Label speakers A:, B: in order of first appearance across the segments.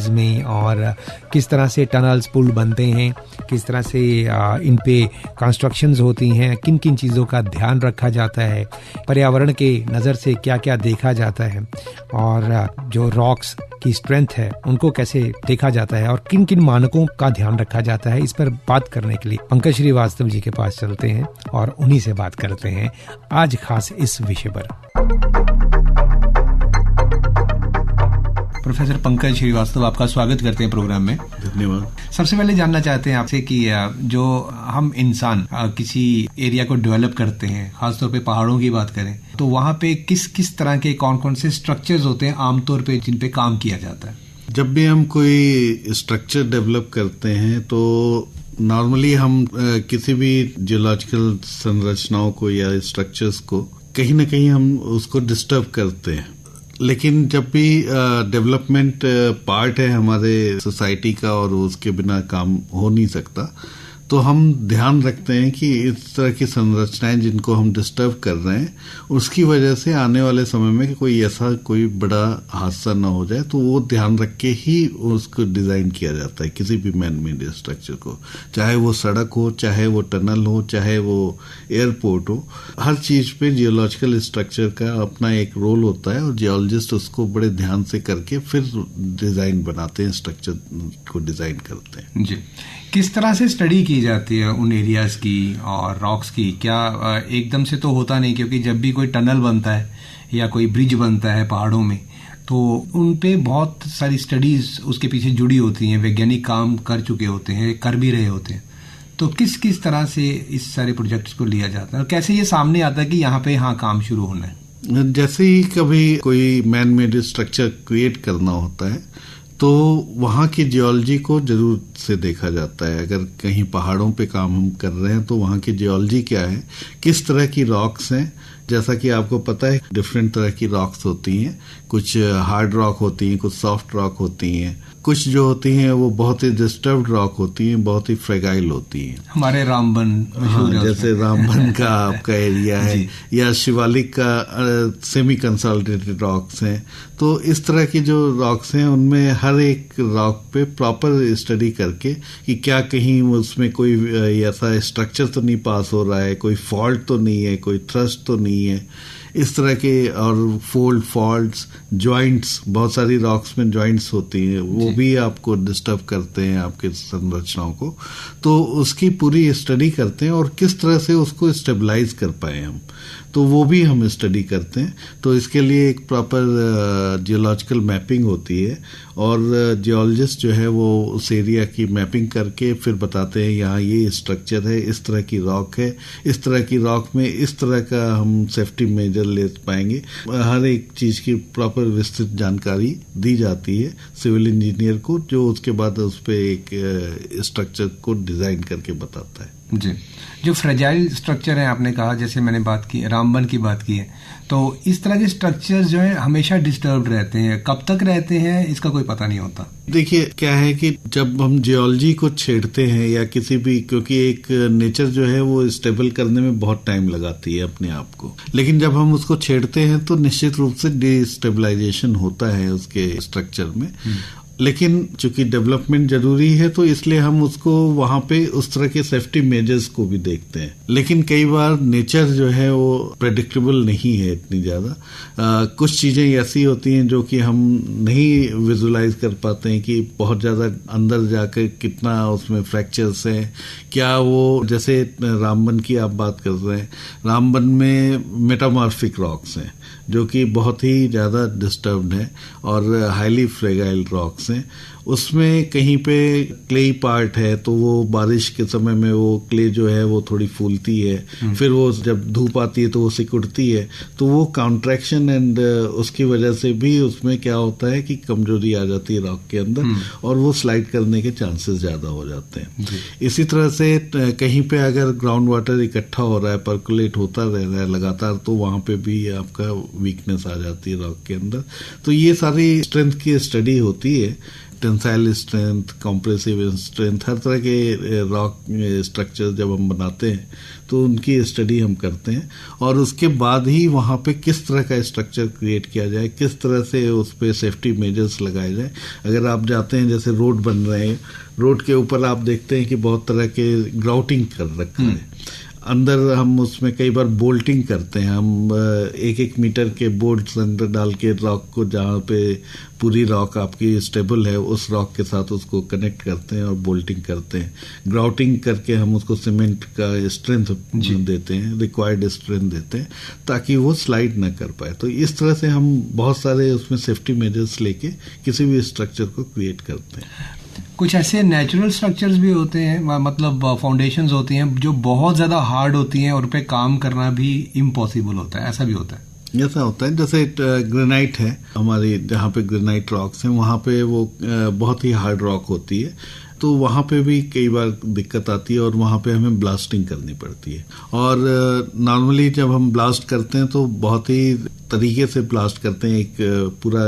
A: Areas में, और किस तरह से टनल्स पुल बनते हैं, किस तरह से इन पे कंस्ट्रक्शंस होती हैं, किन किन चीज़ों का ध्यान रखा जाता है, पर्यावरण के नज़र से क्या क्या देखा जाता है, और जो रॉक्स की स्ट्रेंथ है उनको कैसे देखा जाता है, और किन किन मानकों का ध्यान रखा जाता है, इस पर बात करने के लिए पंकज श्रीवास्तव जी के पास चलते हैं और उन्हीं से बात करते हैं आज खास इस विषय पर। प्रोफेसर पंकज श्रीवास्तव, आपका स्वागत करते हैं प्रोग्राम में।
B: धन्यवाद।
A: सबसे पहले जानना चाहते हैं आपसे कि जो हम इंसान किसी एरिया को डेवलप करते हैं, खासतौर पे पहाड़ों की बात करें, तो वहाँ पे किस किस तरह के कौन कौन से स्ट्रक्चर्स होते हैं आमतौर पे जिन पे काम किया जाता है?
B: जब भी हम कोई स्ट्रक्चर डेवलप करते हैं तो नॉर्मली हम किसी भी जियोलॉजिकल संरचनाओं को या स्ट्रक्चर्स को कहीं ना कहीं हम उसको डिस्टर्ब करते हैं। लेकिन जब भी डेवलपमेंट पार्ट है हमारे सोसाइटी का और उसके बिना काम हो नहीं सकता, तो हम ध्यान रखते हैं कि इस तरह की संरचनाएं जिनको हम डिस्टर्ब कर रहे हैं उसकी वजह से आने वाले समय में कोई ऐसा कोई बड़ा हादसा ना हो जाए, तो वो ध्यान रख के ही उसको डिजाइन किया जाता है किसी भी मैन मेड स्ट्रक्चर को, चाहे वो सड़क हो, चाहे वो टनल हो, चाहे वो एयरपोर्ट हो। हर चीज पे जियोलॉजिकल स्ट्रक्चर का अपना एक रोल होता है और जियोलॉजिस्ट उसको बड़े ध्यान से करके फिर डिजाइन बनाते हैं, स्ट्रक्चर को डिजाइन करते हैं।
A: जी, किस तरह से स्टडी की जाती है उन एरियाज की और रॉक्स की? क्या एकदम से तो होता नहीं, क्योंकि जब भी कोई टनल बनता है या कोई ब्रिज बनता है पहाड़ों में, तो उन पे बहुत सारी स्टडीज उसके पीछे जुड़ी होती हैं, वैज्ञानिक काम कर चुके होते हैं, कर भी रहे होते हैं। तो किस किस तरह से इस सारे प्रोजेक्ट्स को लिया जाता है और कैसे ये सामने आता है कि यहाँ पे काम शुरू होना है?
B: जैसे ही कभी कोई मैन मेड स्ट्रक्चर क्रिएट करना होता है तो वहाँ की जियोलॉजी को जरूर से देखा जाता है। अगर कहीं पहाड़ों पे काम हम कर रहे हैं तो वहाँ की जियोलॉजी क्या है, किस तरह की रॉक्स हैं। जैसा कि आपको पता है डिफरेंट तरह की रॉक्स होती हैं, कुछ हार्ड रॉक होती हैं, कुछ सॉफ्ट रॉक होती हैं, कुछ जो होती हैं वो बहुत ही डिस्टर्ब्ड रॉक होती हैं, बहुत ही फ्रेगाइल होती हैं।
A: हमारे रामबन,
B: हाँ, जैसे रामबन का आपका एरिया है या शिवालिक का सेमी कंसोलिडेटेड रॉक्स हैं। तो इस तरह की जो रॉक्स हैं उनमें हर एक रॉक पे प्रॉपर स्टडी करके कि क्या कहीं उसमें कोई ऐसा स्ट्रक्चर तो नहीं पास हो रहा है, कोई फॉल्ट तो नहीं है, कोई थ्रस्ट तो नहीं है, इस तरह के। और फोल्ड, फॉल्ट्स, जॉइंट्स, बहुत सारी रॉक्स में जॉइंट्स होती हैं, वो भी आपको डिस्टर्ब करते हैं आपके संरचनाओं को। तो उसकी पूरी स्टडी करते हैं और किस तरह से उसको स्टेबलाइज कर पाए हम, तो वो भी हम स्टडी करते हैं। तो इसके लिए एक प्रॉपर जियोलॉजिकल मैपिंग होती है और जियोलॉजिस्ट जो है वो उस एरिया की मैपिंग करके फिर बताते हैं यहाँ ये स्ट्रक्चर है, इस तरह की रॉक है, इस तरह की रॉक में इस तरह का हम सेफ्टी मेजर ले पाएंगे। हर एक चीज की प्रॉपर विस्तृत जानकारी दी जाती है सिविल इंजीनियर को, जो उसके बाद उस पर एक स्ट्रक्चर को डिजाइन करके बताता है।
A: जी, जो फ्रेजाइल स्ट्रक्चर है, आपने कहा, जैसे मैंने बात की रामबन की बात की है, तो इस तरह के स्ट्रक्चर्स जो है हमेशा डिस्टर्ब रहते हैं। कब तक रहते हैं इसका कोई पता नहीं होता।
B: देखिए क्या है कि जब हम जियोलॉजी को छेड़ते हैं या किसी भी, क्योंकि एक नेचर जो है वो स्टेबल करने में बहुत टाइम लगाती है अपने आप को, लेकिन जब हम उसको छेड़ते हैं तो निश्चित रूप से डिस्टेबलाइजेशन होता है उसके स्ट्रक्चर में। लेकिन चूंकि डेवलपमेंट जरूरी है तो इसलिए हम उसको वहां पे उस तरह के सेफ्टी मेजर्स को भी देखते हैं। लेकिन कई बार नेचर जो है वो प्रेडिक्टेबल नहीं है इतनी ज्यादा। कुछ चीजें ऐसी होती हैं जो कि हम नहीं विजुलाइज कर पाते हैं कि बहुत ज्यादा अंदर जाकर कितना उसमें फ्रैक्चर्स हैं, क्या वो, जैसे रामबन की आप बात कर रहे हैं, रामबन में मेटामॉर्फिक रॉक्स हैं जो कि बहुत ही ज्यादा डिस्टर्ब्ड है और हाईली फ्रेगाइल रॉक्स हैं। उसमें कहीं पे क्ले पार्ट है तो वो बारिश के समय में वो क्ले जो है वो थोड़ी फूलती है, फिर वो जब धूप आती है तो वो सिकुड़ती है, तो वो कॉन्ट्रैक्शन एंड उसकी वजह से भी उसमें क्या होता है कि कमजोरी आ जाती है रॉक के अंदर और वो स्लाइड करने के चांसेस ज्यादा हो जाते हैं। इसी तरह से कहीं पे अगर ग्राउंड वाटर इकट्ठा हो रहा है, पर्कुलेट होता रह रहा है लगातार, तो वहां पे भी आपका वीकनेस आ जाती है रॉक के अंदर। तो ये सारी स्ट्रेंथ की स्टडी होती है, टेंसाइल स्ट्रेंथ, कॉम्प्रेसिव स्ट्रेंथ, हर तरह के रॉक स्ट्रक्चर जब हम बनाते हैं तो उनकी स्टडी हम करते हैं और उसके बाद ही वहाँ पे किस तरह का स्ट्रक्चर क्रिएट किया जाए, किस तरह से उस पे सेफ्टी मेजर्स लगाए जाए। अगर आप जाते हैं, जैसे रोड बन रहे हैं, रोड के ऊपर आप देखते हैं कि बहुत तरह के ग्राउटिंग कर रखा है, अंदर हम उसमें कई बार बोल्टिंग करते हैं, हम 1-1 मीटर के बोल्ट्स अंदर डाल के रॉक को, जहाँ पे पूरी रॉक आपकी स्टेबल है उस रॉक के साथ उसको कनेक्ट करते हैं और बोल्टिंग करते हैं। ग्राउटिंग करके हम उसको सीमेंट का स्ट्रेंथ देते हैं, रिक्वायर्ड स्ट्रेंथ देते हैं ताकि वो स्लाइड ना कर पाए। तो इस तरह से हम बहुत सारे उसमें सेफ्टी मेजर्स लेके किसी भी स्ट्रक्चर को क्रिएट करते हैं।
A: कुछ ऐसे नेचुरल स्ट्रक्चर्स भी होते हैं, मतलब फाउंडेशंस होती हैं जो बहुत ज़्यादा हार्ड होती हैं और उन पे काम करना भी इम्पॉसिबल होता है, ऐसा भी होता है?
B: ऐसा होता है, जैसे ग्रेनाइट है हमारी, जहाँ पे ग्रेनाइट रॉक्स हैं वहाँ पे वो बहुत ही हार्ड रॉक होती है, तो वहाँ पे भी कई बार दिक्कत आती है और वहाँ पे हमें ब्लास्टिंग करनी पड़ती है। और नॉर्मली जब हम ब्लास्ट करते हैं तो बहुत ही तरीके से ब्लास्ट करते हैं, एक पूरा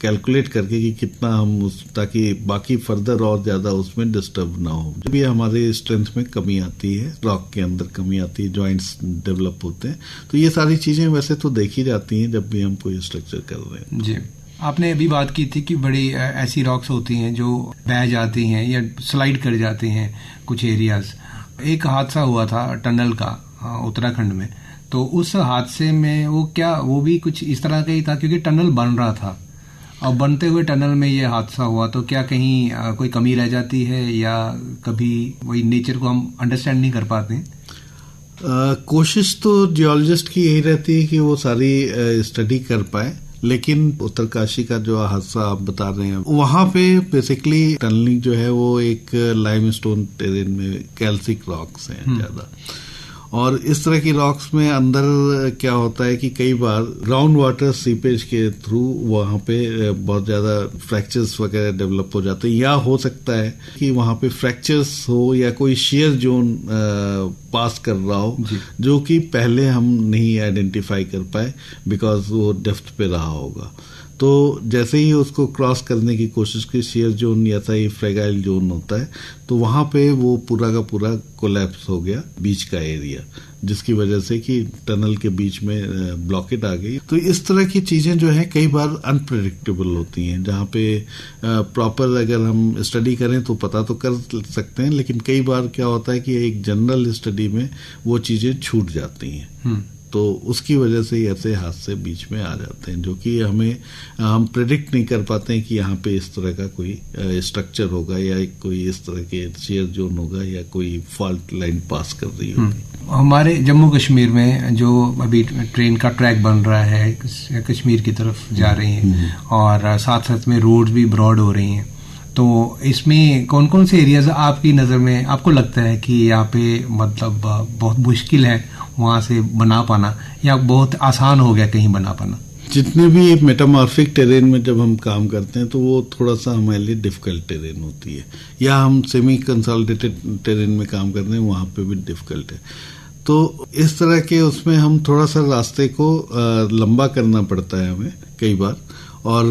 B: कैलकुलेट करके कि कितना हम ताकि बाकी फर्दर और ज्यादा उसमें डिस्टर्ब ना हो। जब भी हमारे स्ट्रेंथ में कमी आती है, रॉक के अंदर कमी आती है, जॉइंट्स डेवलप होते हैं, तो ये सारी चीजें वैसे तो देखी जाती हैं जब भी हम कोई स्ट्रक्चर कर रहे हैं।
A: जी, आपने अभी बात की थी कि बड़ी ऐसी रॉक्स होती हैं जो बह जाती हैं या स्लाइड कर जाती हैं कुछ एरियाज। एक हादसा हुआ था टनल का उत्तराखंड में, तो उस हादसे में वो भी कुछ इस तरह का ही था, क्योंकि टनल बन रहा था और बनते हुए टनल में ये हादसा हुआ। तो क्या कहीं कोई कमी रह जाती है या कभी वही नेचर को हम अंडरस्टैंड नहीं कर पाते हैं?
B: कोशिश तो जियोलॉजिस्ट की यही रहती है कि वो सारी स्टडी कर पाए, लेकिन उत्तरकाशी का जो हादसा आप बता रहे हैं वहां पे बेसिकली टनलिंग जो है वो एक लाइमस्टोन टेरेन में कैल्सिक रॉक्स हैं ज्यादा, और इस तरह की रॉक्स में अंदर क्या होता है कि कई बार ग्राउंड वाटर सीपेज के थ्रू वहां पे बहुत ज्यादा फ्रैक्चर्स वगैरह डेवलप हो जाते हैं, या हो सकता है कि वहां पे फ्रैक्चर्स हो या कोई शेयर जोन पास कर रहा हो जो कि पहले हम नहीं आइडेंटिफाई कर पाए बिकॉज वो डेप्थ पे रहा होगा। तो जैसे ही उसको क्रॉस करने की कोशिश की, शेयर जोन या सही फ्रेगाइल जोन होता है, तो वहां पे वो पूरा का पूरा कोलैप्स हो गया बीच का एरिया, जिसकी वजह से कि टनल के बीच में ब्लॉकेट आ गई। तो इस तरह की चीजें जो है कई बार अनप्रेडिक्टेबल होती हैं, जहाँ पे प्रॉपर अगर हम स्टडी करें तो पता तो कर सकते हैं, लेकिन कई बार क्या होता है कि एक जनरल स्टडी में वो चीजें छूट जाती हैं, तो उसकी वजह से ऐसे हादसे बीच में आ जाते हैं जो कि हम प्रेडिक्ट नहीं कर पाते हैं कि यहाँ पे इस तरह का कोई स्ट्रक्चर होगा या कोई इस तरह के शेयर जोन होगा या कोई फॉल्ट लाइन पास कर रही होगी।
A: हमारे जम्मू कश्मीर में जो अभी ट्रेन का ट्रैक बन रहा है, कश्मीर की तरफ जा रही है और साथ साथ में रोड भी ब्रॉड हो रही हैं, तो इसमें कौन कौन से एरियाज आपकी नज़र में आपको लगता है कि यहाँ पे मतलब बहुत मुश्किल है वहाँ से बना पाना, या बहुत आसान हो गया कहीं बना पाना?
B: जितने भी मेटामॉर्फिक टेरेन में जब हम काम करते हैं तो वो थोड़ा सा हमारे लिए डिफिकल्ट टेरेन होती है, या हम सेमी कंसोलिडेटेड टेरेन में काम करते हैं वहाँ पे भी डिफिकल्ट है। तो इस तरह के उसमें हम थोड़ा सा रास्ते को लंबा करना पड़ता है हमें कई बार, और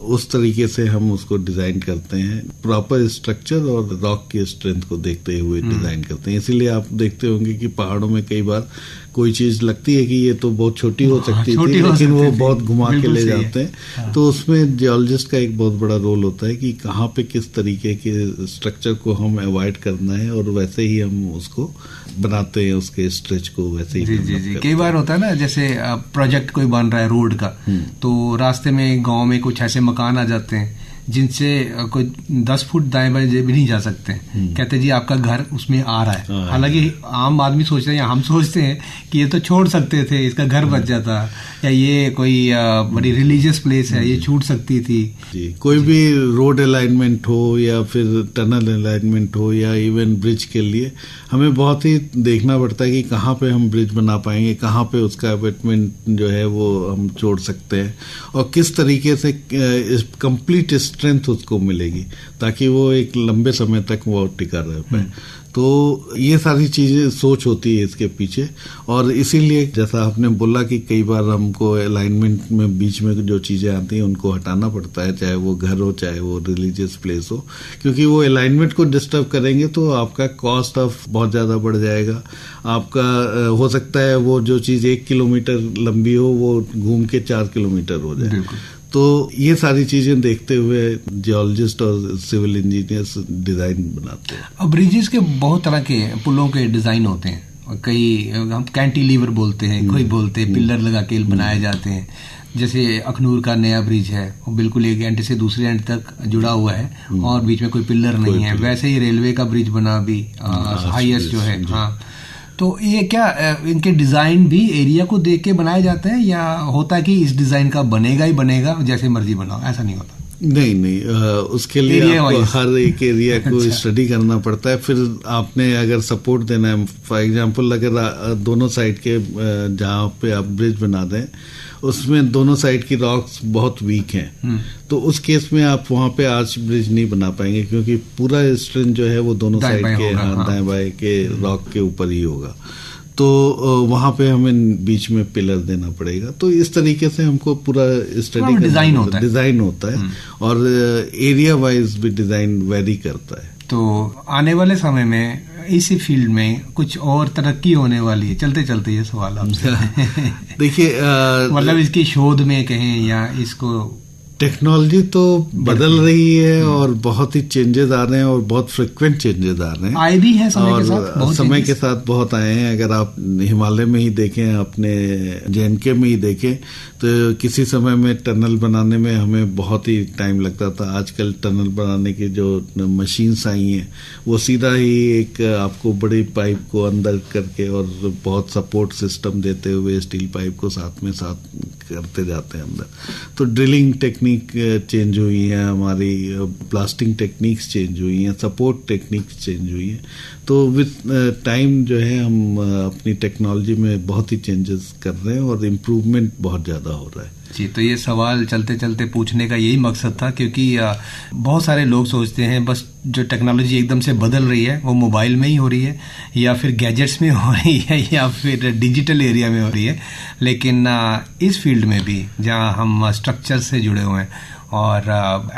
B: उस तरीके से हम उसको डिजाइन करते हैं, प्रॉपर स्ट्रक्चर और रॉक की स्ट्रेंथ को देखते हुए डिजाइन करते हैं। इसीलिए आप देखते होंगे कि पहाड़ों में कई बार कोई चीज लगती है कि ये तो बहुत छोटी हो सकती थी, लेकिन वो बहुत घुमा के ले जाते हैं। तो उसमें जियोलॉजिस्ट का एक बहुत बड़ा रोल होता है कि कहाँ पे किस तरीके के स्ट्रक्चर को हम अवॉइड करना है, और वैसे ही हम उसको बनाते हैं, उसके स्ट्रेच को वैसे ही।
A: जी। कई बार होता है ना, जैसे प्रोजेक्ट कोई बन रहा है रोड का, तो रास्ते में गांव में कुछ ऐसे मकान आ जाते हैं जिनसे कोई 10 फुट दाएं बाएं भी नहीं जा सकते। कहते जी आपका घर उसमें आ रहा है, हालांकि आम आदमी सोचते हैं या हम सोचते हैं कि ये तो छोड़ सकते थे, इसका घर बच जाता, या ये कोई बड़ी रिलीजियस प्लेस है, ये छूट सकती थी।
B: जी, कोई भी रोड अलाइनमेंट हो या फिर टनल अलाइनमेंट हो या इवन ब्रिज के लिए हमें बहुत ही देखना पड़ता है कि कहाँ पे हम ब्रिज बना पाएंगे, कहाँ पे उसका अबेटमेंट जो है वो हम जोड़ सकते हैं, और किस तरीके से कंप्लीट स्ट्रेंथ उसको मिलेगी ताकि वो एक लंबे समय तक वो टिका रह पाए। तो ये सारी चीजें सोच होती है इसके पीछे, और इसीलिए जैसा आपने बोला कि कई बार हमको अलाइनमेंट में बीच में जो चीजें आती हैं उनको हटाना पड़ता है, चाहे वो घर हो चाहे वो रिलीजियस प्लेस हो, क्योंकि वो अलाइनमेंट को डिस्टर्ब करेंगे तो आपका कॉस्ट ऑफ बहुत ज्यादा बढ़ जाएगा। आपका हो सकता है वो जो चीज 1 किलोमीटर लंबी हो वो घूम के 4 किलोमीटर हो जाए। तो ये सारी चीजें देखते हुए जियोलॉजिस्ट और सिविल इंजीनियर्स डिजाइन बनाते हैं।
C: अब ब्रिजेस के बहुत तरह के पुलों के डिजाइन होते हैं, कई हम कैंटिलीवर बोलते हैं, कोई बोलते हैं पिलर लगा के बनाए जाते हैं। जैसे अखनूर का नया ब्रिज है, वो बिल्कुल एक एंड से दूसरे एंड तक जुड़ा हुआ है और बीच में कोई पिलर नहीं है। वैसे ही रेलवे का ब्रिज बना अभी हाईएस्ट जो है। हाँ, तो ये क्या इनके डिजाइन भी एरिया को देख के बनाए जाते हैं, या होता है कि इस डिजाइन का बनेगा ही बनेगा, जैसे मर्जी बनाओ, ऐसा नहीं होता?
B: नहीं, उसके लिए आपको हर एक एरिया को स्टडी करना पड़ता है। फिर आपने अगर सपोर्ट देना है, फॉर एग्जांपल अगर दोनों साइड के जहाँ पे आप ब्रिज बना दें उसमें दोनों साइड की रॉक्स बहुत वीक हैं, तो उस केस में आप वहाँ पे आर्च ब्रिज नहीं बना पाएंगे, क्योंकि पूरा स्ट्रेंथ जो है वो दोनों साइड के दाएं बाएं के रॉक के ऊपर ही होगा। तो वहां पे हमें बीच में पिलर देना पड़ेगा। तो इस तरीके से हमको पूरा स्टडी डिजाइन होता है और एरिया वाइज भी डिजाइन वेरी करता है।
C: तो आने वाले समय में इसी फील्ड में कुछ और तरक्की होने वाली है? चलते चलते ये सवाल आपसे
B: देखिए,
C: मतलब इसकी शोध में कहें या इसको,
B: टेक्नोलॉजी तो बदल रही है और बहुत ही चेंजेस आ रहे हैं और बहुत फ्रिक्वेंट चेंजेस आ रहे हैं।
C: आए भी हैं समय के साथ
B: बहुत आए हैं। अगर आप हिमालय में ही देखें, अपने जेएनके में ही देखें, तो किसी समय में टनल बनाने में हमें बहुत ही टाइम लगता था। आजकल टनल बनाने की जो मशीन्स आई हैं वो सीधा ही एक आपको बड़ी पाइप को अंदर करके और बहुत सपोर्ट सिस्टम देते हुए स्टील पाइप को साथ करते जाते हैं अंदर। तो ड्रिलिंग टेक्निक चेंज हुई है, हमारी ब्लास्टिंग टेक्निक्स चेंज हुई हैं, सपोर्ट टेक्निक्स चेंज हुई हैं। तो विद टाइम जो है हम अपनी टेक्नोलॉजी में बहुत ही चेंजेस कर रहे हैं और इम्प्रूवमेंट बहुत ज़्यादा हो रहा है।
C: जी, तो ये सवाल चलते चलते पूछने का यही मकसद था, क्योंकि बहुत सारे लोग सोचते हैं बस जो टेक्नोलॉजी एकदम से बदल रही है वो मोबाइल में ही हो रही है या फिर गैजेट्स में हो रही है या फिर डिजिटल एरिया में हो रही है। लेकिन इस फील्ड में भी जहाँ हम स्ट्रक्चर से जुड़े हुए हैं और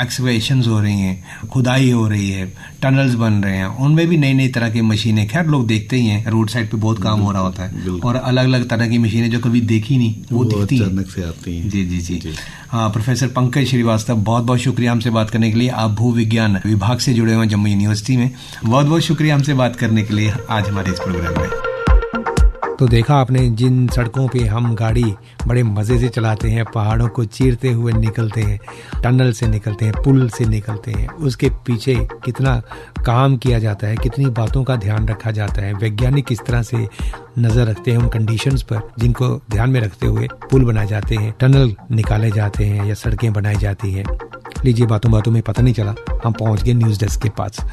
C: एक्सकवेशंस हो रही हैं, खुदाई हो रही है, टनल्स बन रहे हैं, उनमें भी नई नई तरह की मशीनें, खैर लोग देखते ही हैं, रोड साइड पे बहुत काम हो रहा होता है और अलग अलग तरह की मशीनें जो कभी देखी नहीं वो दिखती हैं,
B: अचानक से आती हैं।
C: जी जी जी, जी। हाँ, प्रोफेसर पंकज श्रीवास्तव, बहुत बहुत शुक्रिया हमसे बात करने के लिए। आप भू विज्ञान विभाग से जुड़े हुए जम्मू यूनिवर्सिटी में, बहुत बहुत शुक्रिया हमसे बात करने के लिए आज हमारे इस प्रोग्राम में।
A: तो देखा आपने, जिन सड़कों पे हम गाड़ी बड़े मज़े से चलाते हैं, पहाड़ों को चीरते हुए निकलते हैं, टनल से निकलते हैं, पुल से निकलते हैं, उसके पीछे कितना काम किया जाता है, कितनी बातों का ध्यान रखा जाता है, वैज्ञानिक किस तरह से नज़र रखते हैं उन कंडीशंस पर जिनको ध्यान में रखते हुए पुल बनाए जाते हैं, टनल निकाले जाते हैं या सड़कें बनाई जाती हैं। लीजिए, बातों बातों में पता नहीं चला हम पहुंच गए न्यूज़ डेस्क के पास।